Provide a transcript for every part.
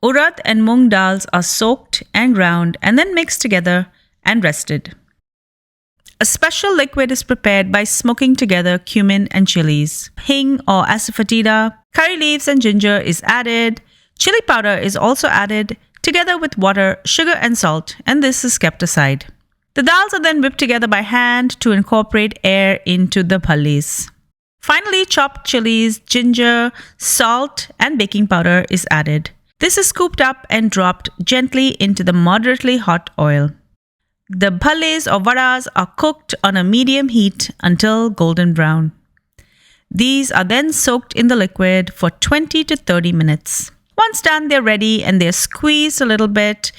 Urad and mung dals are soaked and ground and then mixed together and rested. A special liquid is prepared by smoking together cumin and chilies. Hing or asafoetida, curry leaves and ginger is added. Chili powder is also added together with water, sugar and salt, and this is kept aside. The dals are then whipped together by hand to incorporate air into the bhallis. Finally, chopped chilies, ginger, salt, and baking powder is added. This is scooped up and dropped gently into the moderately hot oil. The bhalles or vadas are cooked on a medium heat until golden brown. These are then soaked in the liquid for 20 to 30 minutes. Once done, they're ready and they're squeezed a little bit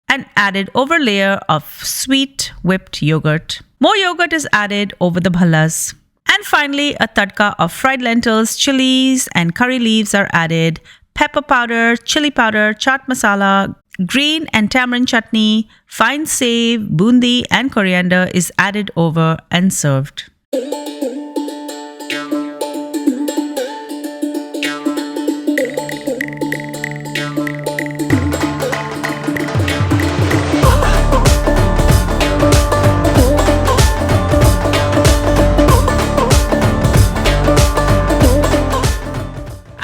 and added over a layer of sweet whipped yogurt. More yogurt is added over the bhallas. And finally, a tadka of fried lentils, chilies, and curry leaves are added. Pepper powder, chili powder, chaat masala, green and tamarind chutney, fine save, boondi, and coriander is added over and served.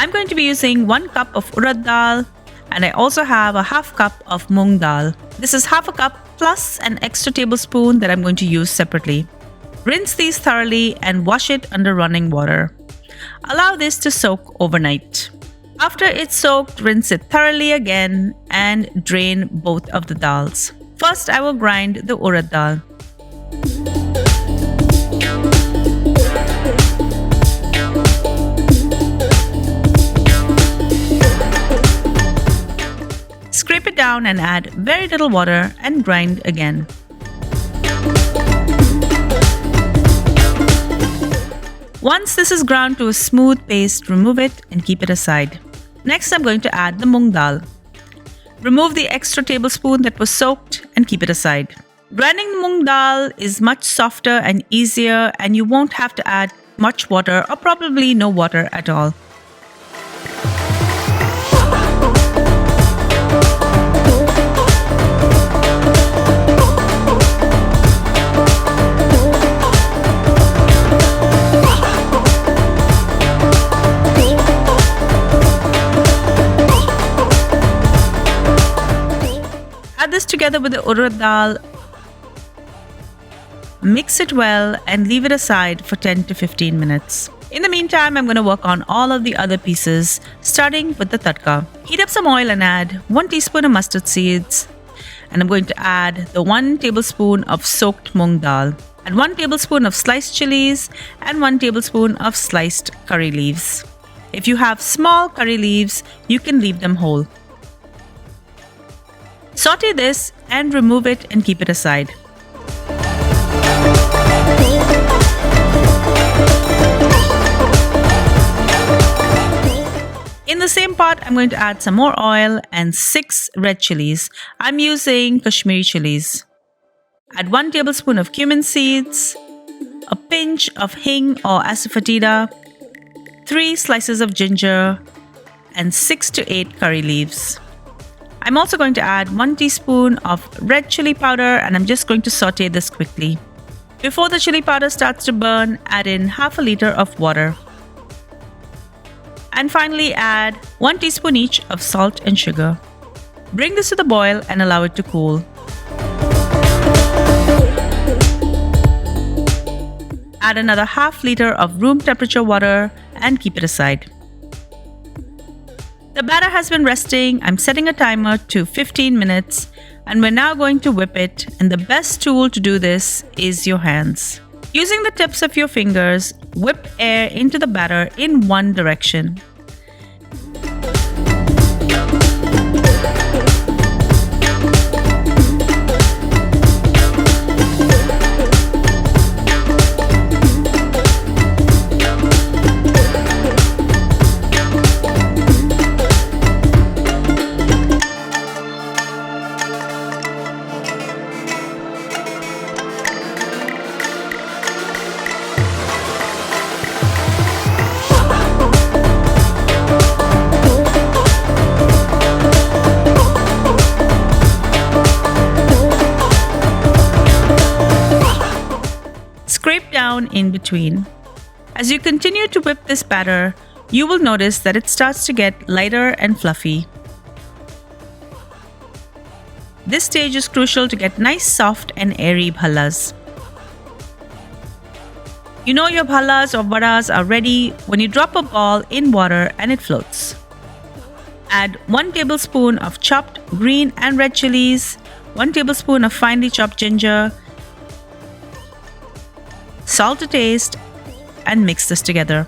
I'm going to be using 1 cup of urad dal, and I also have a half cup of mung dal. This is half a cup plus an extra tablespoon that I'm going to use separately. Rinse these thoroughly and wash it under running water. Allow this to soak overnight. After it's soaked, rinse it thoroughly again and drain both of the dals. First, I will grind the urad dal. Scrape it down and add very little water and grind again. Once this is ground to a smooth paste, remove it and keep it aside. Next, I'm going to add the mung dal. Remove the extra tablespoon that was soaked and keep it aside. Grinding the mung dal is much softer and easier, and you won't have to add much water or probably no water at all. Add this together with the urad dal, mix it well and leave it aside for 10 to 15 minutes. In the meantime, I'm going to work on all of the other pieces, starting with the tadka. Heat up some oil and add 1 teaspoon of mustard seeds, and I'm going to add the 1 tablespoon of soaked mung dal, and 1 tablespoon of sliced chilies and 1 tablespoon of sliced curry leaves. If you have small curry leaves, you can leave them whole. Saute this and remove it and keep it aside. In the same pot, I'm going to add some more oil and 6 red chilies. I'm using Kashmiri chilies. Add 1 tablespoon of cumin seeds, a pinch of hing or asafoetida, 3 slices of ginger, and 6 to 8 curry leaves. I'm also going to add 1 teaspoon of red chili powder, and I'm just going to saute this quickly. Before the chili powder starts to burn, add in half a liter of water. And finally add 1 teaspoon each of salt and sugar. Bring this to the boil and allow it to cool. Add another half liter of room temperature water and keep it aside. The batter has been resting. I'm setting a timer to 15 minutes and we're now going to whip it, and the best tool to do this is your hands. Using the tips of your fingers, whip air into the batter in one direction. brown in between. As you continue to whip this batter, you will notice that it starts to get lighter and fluffy. This stage is crucial to get nice, soft and airy bhallas. You know your bhallas or vadas are ready when you drop a ball in water and it floats. Add 1 tablespoon of chopped green and red chilies, 1 tablespoon of finely chopped ginger, salt to taste, and mix this together.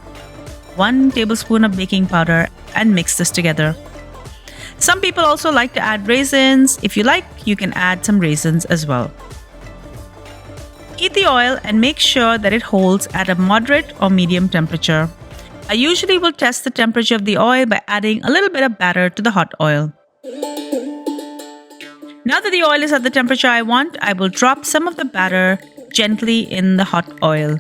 1 tablespoon of baking powder and mix this together. Some people also like to add raisins. If you like, you can add some raisins as well. Heat the oil and make sure that it holds at a moderate or medium temperature. I usually will test the temperature of the oil by adding a little bit of batter to the hot oil. Now that the oil is at the temperature I want, I will drop some of the batter gently in the hot oil.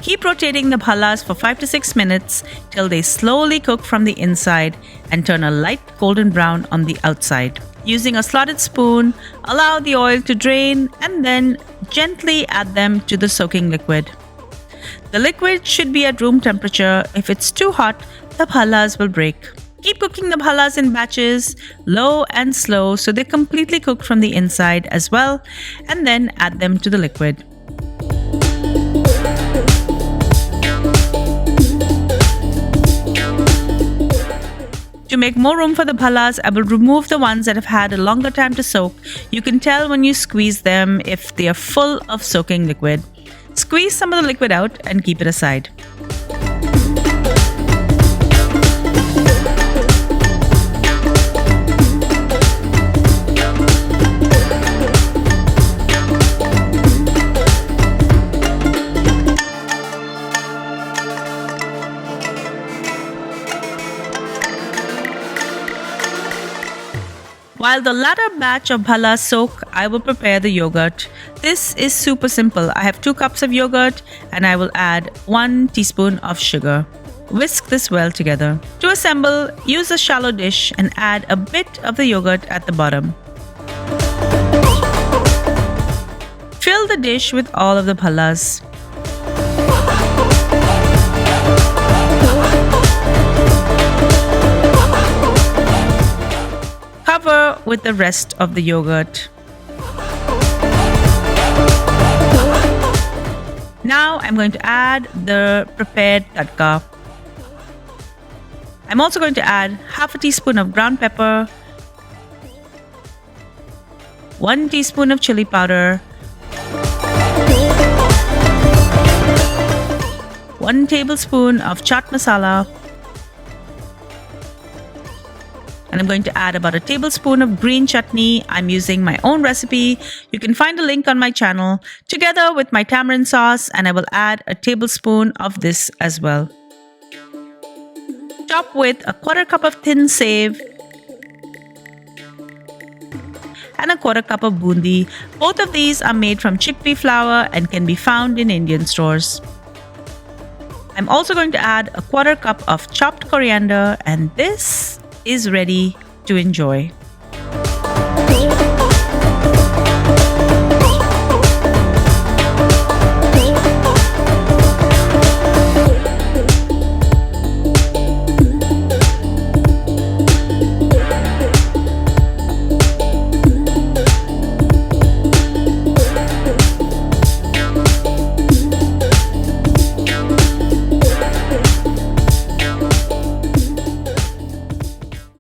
Keep rotating the bhallas for 5 to 6 minutes till they slowly cook from the inside and turn a light golden brown on the outside. Using a slotted spoon, allow the oil to drain and then gently add them to the soaking liquid. The liquid should be at room temperature. If it's too hot, the bhallas will break. Keep cooking the bhallas in batches, low and slow, so they're completely cooked from the inside as well, and then add them to the liquid. To make more room for the bhallas, I will remove the ones that have had a longer time to soak. You can tell when you squeeze them if they are full of soaking liquid. Squeeze some of the liquid out and keep it aside. While the latter batch of bhallas soak, I will prepare the yogurt. This is super simple. I have 2 cups of yogurt and I will add 1 teaspoon of sugar. Whisk this well together. To assemble, use a shallow dish and add a bit of the yogurt at the bottom. Fill the dish with all of the bhallas. Cover with the rest of the yogurt. Now I'm going to add the prepared tadka. I'm also going to add half a teaspoon of ground pepper, 1 teaspoon of chili powder, 1 tablespoon of chaat masala, and I'm going to add about a tablespoon of green chutney. I'm using my own recipe. You can find a link on my channel, together with my tamarind sauce, and I will add a tablespoon of this as well. Top with a 1/4 cup of thin save and a 1/4 cup of boondi. Both of these are made from chickpea flour and can be found in Indian stores. I'm also going to add a 1/4 cup of chopped coriander, and this is ready to enjoy.